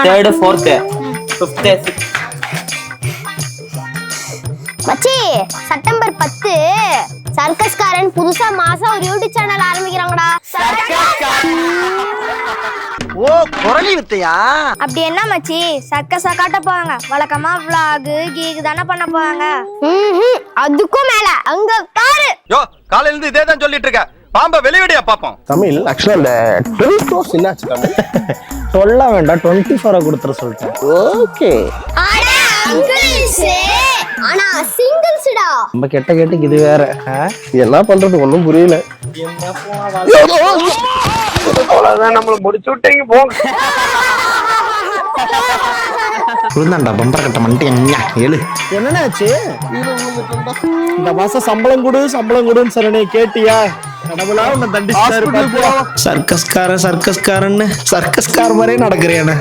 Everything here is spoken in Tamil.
Third fourth fifth sixth. மச்சி செப்டம்பர் 10 சர்க்கஸ்காரன் புதுசா மாசா ஒரு யூடியூப் சேனல் ஆரம்பிக்கிறாங்கடா. ஓ குரலி வித்தையா? அப்படி என்ன மச்சி சர்க்கஸா காட்ட போவாங்க? வழக்கமா vlog கீக் தானே பண்ண போவாங்க. அதுக்கும் மேல அங்க பாரு. யோ காலையில இருந்து இதே தான் சொல்லிட்டு இருக்க. பாம்ப வெளிவிடியா பாப்போம். தமிழ் ஆக்சுவலா இந்த 12 crores என்னாச்சு தமிழ்? சொல்ல வேண்டாம் 24 கொடுத்துற சொல்லிட்டேன். ஓகே. ஆனா அங்கிள்ஸ் ஆனா சிங்கிள்ஸ்டா. நம்ம கெட்ட கேட்டுக்கு இது வேற. என்ன பண்றது ஒண்ணும் புரியல. அவ்வளவுதான் நம்மள முடிச்சு விட்டீங்க போங்க. விழுந்தாண்டா பம்பர கட்ட மண்டியா ஏழு. என்னன்னாச்சு? இந்த மாசம் சம்பளம் கொடுன்னு சொன்னே கேட்டியா? கடவுளா உன்னை தண்டிச்சாரு. சர்க்கஸ்காரன்னு சர்க்கஸ்கார் மாதிரியே நடக்கிறேன்.